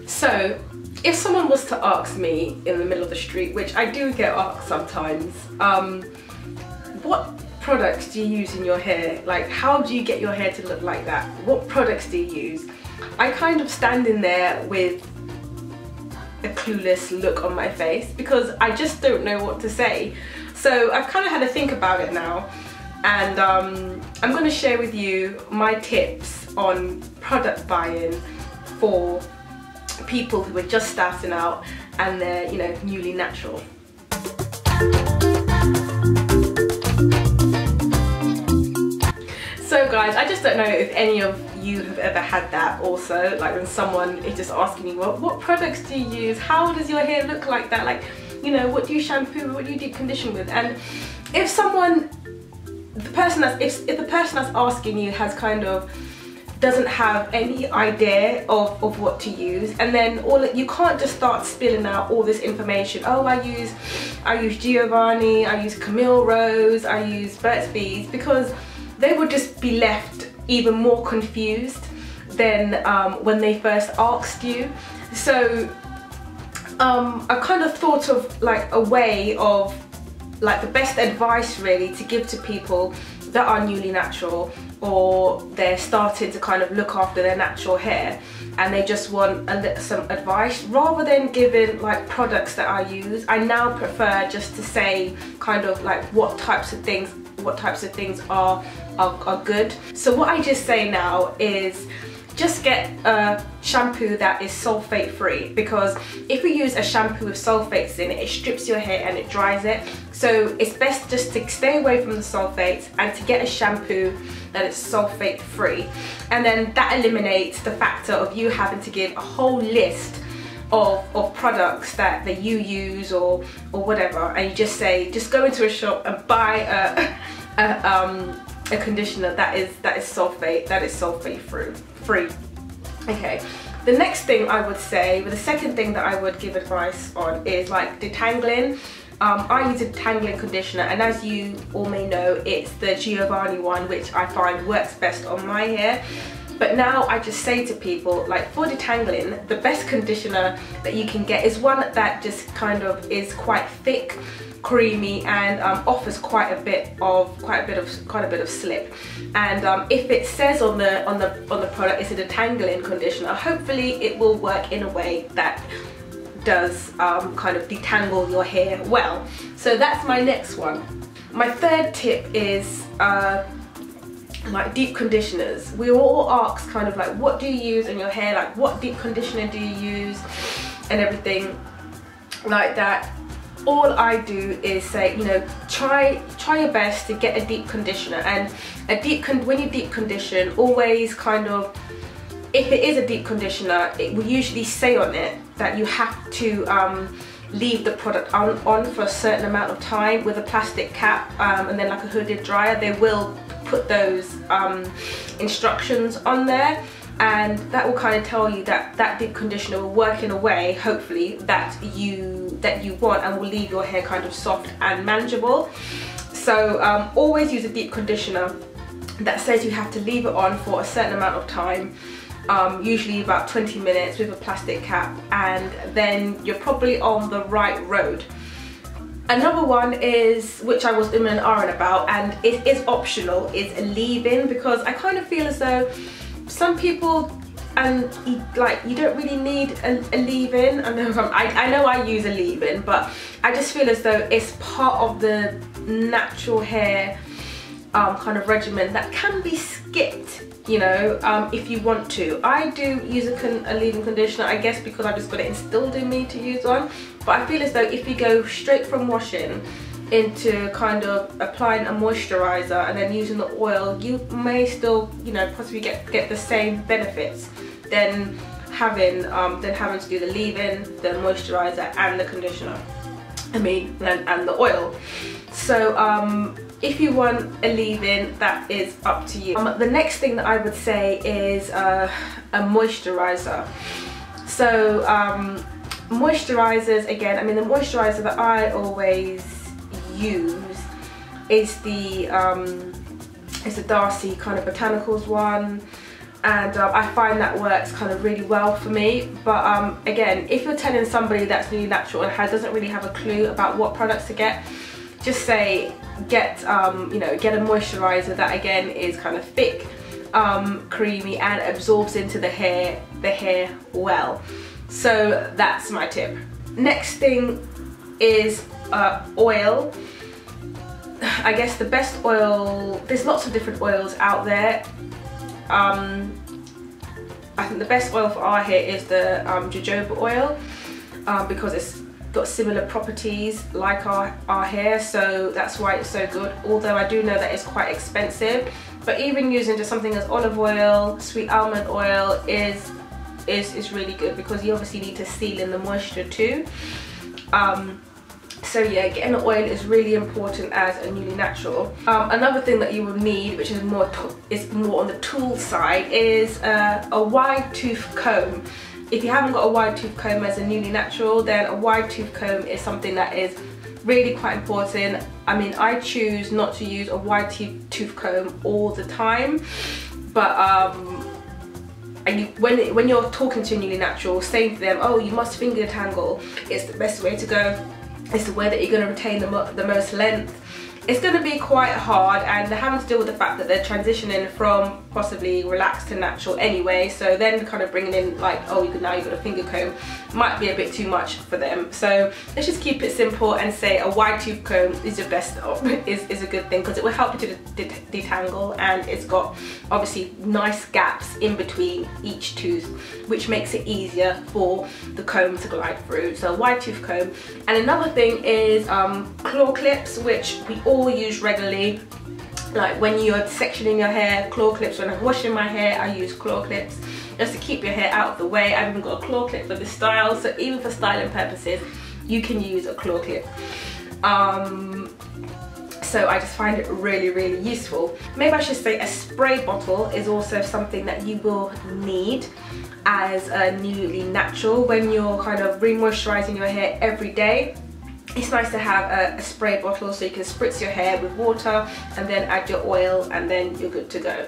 So, if someone was to ask me in the middle of the street, which I do get asked sometimes, what products do you use in your hair? Like, how do you get your hair to look like that? What products do you use? I kind of stand in there with a clueless look on my face because I just don't know what to say. So I've kind of had to think about it now, and I'm going to share with you my tips on product buying for people who are just starting out and they're, you know, newly natural. So guys, I just don't know if any of you have ever had that also, like when someone is just asking you, well, what products do you use? How does your hair look like that? Like, you know, what do you shampoo, what do you deep condition with? And if someone, if the person that's asking you has kind of doesn't have any idea of what to use, and then you can't just start spilling out all this information. Oh, I use Giovanni, I use Camille Rose, I use Burt's Bees, because they would just be left even more confused than when they first asked you. So I kind of thought of like a way of like the best advice really to give to people that are newly natural, or they're starting to kind of look after their natural hair and they just want some advice. Rather than giving like products that I use, I now prefer just to say kind of like what types of things are good. So what I just say now is just get a shampoo that is sulphate free, because if you use a shampoo with sulphates in it, it strips your hair and it dries it. So it's best just to stay away from the sulphates and to get a shampoo that is sulphate free. And then that eliminates the factor of you having to give a whole list of products that you use or whatever, and you just say, just go into a shop and buy a conditioner that is sulphate free. Okay, the next thing I would say, the second thing that I would give advice on is like detangling. I use a detangling conditioner, and as you all may know, it's the Giovanni one, which I find works best on my hair. But now I just say to people, like, for detangling, the best conditioner that you can get is one that just kind of is quite thick, creamy, and offers quite a bit of slip. And if it says on the product it's a detangling conditioner, hopefully it will work in a way that does kind of detangle your hair well. So that's my next one. My third tip is like deep conditioners. We all ask kind of like, what do you use in your hair? Like, what deep conditioner do you use? And everything like that. All I do is say, you know, try your best to get a deep conditioner. And when you deep condition, always kind of, if it is a deep conditioner, it will usually say on it that you have to leave the product on for a certain amount of time with a plastic cap and then like a hooded dryer. They will put those instructions on there, and that will kind of tell you that that deep conditioner will work in a way, hopefully, that you want, and will leave your hair kind of soft and manageable. So always use a deep conditioner that says you have to leave it on for a certain amount of time, usually about 20 minutes with a plastic cap, and then you're probably on the right road. Another one is, which I was in an iron about, and it is optional, is a leave-in, because I kind of feel as though some people, and like, you don't really need a leave-in. I know I use a leave-in, but I just feel as though it's part of the natural hair kind of regimen that can be skipped, you know, if you want to. I do use a leave-in conditioner, I guess because I've just got it instilled in me to use one. But I feel as though if you go straight from washing into kind of applying a moisturiser and then using the oil, you may still, you know, possibly get the same benefits than having to do the leave-in, the moisturiser, and the conditioner. And the oil. So if you want a leave-in, that is up to you. The next thing that I would say is a moisturiser. So moisturisers, again, I mean, the moisturiser that I always use is the Darcy kind of Botanicals one. and I find that works kind of really well for me. But again, if you're telling somebody that's newly natural and doesn't really have a clue about what products to get, just say get you know, get a moisturiser that again is kind of thick, creamy, and absorbs into the hair well. So that's my tip. Next thing is oil. I guess the best oil, there's lots of different oils out there. I think the best oil for our hair is the jojoba oil, because it's got similar properties like our hair, so that's why it's so good. Although I do know that it's quite expensive, but even using just something as olive oil, sweet almond oil is really good, because you obviously need to seal in the moisture too. So yeah, getting the oil is really important as a newly natural. Another thing that you will need, which is more on the tool side, is a wide tooth comb. If you haven't got a wide tooth comb as a newly natural, then a wide tooth comb is something that is really quite important. I mean, I choose not to use a wide tooth comb all the time, but when you're talking to a newly natural, saying to them, oh, you must finger detangle, it's the best way to go, it's the way that you're going to retain the most length, it's going to be quite hard, and they're having to deal with the fact that they're transitioning from possibly relaxed to natural anyway, so then kind of bringing in like, oh, now you've got a finger comb, might be a bit too much for them. So let's just keep it simple and say a wide tooth comb is your best is a good thing, because it will help you to detangle, and it's got obviously nice gaps in between each tooth, which makes it easier for the comb to glide through. So a wide tooth comb. And another thing is claw clips, which we all use regularly. Like when you're sectioning your hair, claw clips. When I'm washing my hair, I use claw clips just to keep your hair out of the way. I've even got a claw clip for this style, so even for styling purposes you can use a claw clip. So I just find it really, really useful. Maybe I should say a spray bottle is also something that you will need as a newly natural when you're kind of re-moisturising your hair every day. It's nice to have a spray bottle so you can spritz your hair with water and then add your oil, and then you're good to go.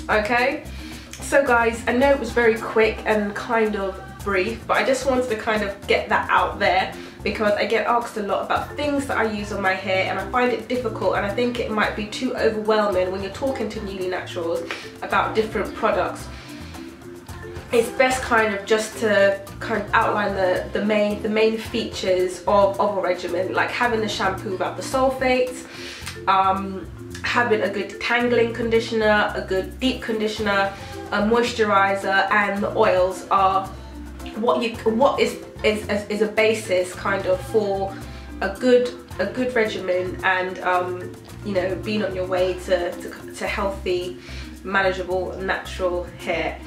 Okay, so guys, I know it was very quick and kind of brief, but I just wanted to kind of get that out there, because I get asked a lot about things that I use on my hair, and I find it difficult, and I think it might be too overwhelming when you're talking to newly naturals about different products. It's best kind of just to kind of outline the main features of a regimen, like having the shampoo without the sulfates, having a good detangling conditioner, a good deep conditioner, a moisturiser, and the oils are what is a basis kind of for a good regimen, and you know, being on your way to healthy, manageable, natural hair.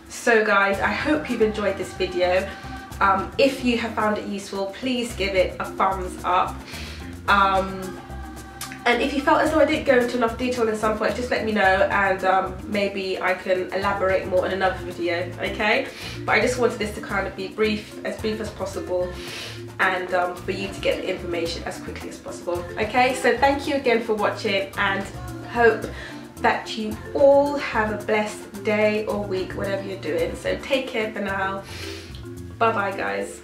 So guys, I hope you've enjoyed this video. If you have found it useful, please give it a thumbs up. And if you felt as though I didn't go into enough detail in some point, just let me know, and maybe I can elaborate more in another video, okay? But I just wanted this to kind of be as brief as possible, and for you to get the information as quickly as possible, okay? So thank you again for watching, and hope that you all have a blessed day or week, whatever you're doing. So take care for now. Bye bye, guys.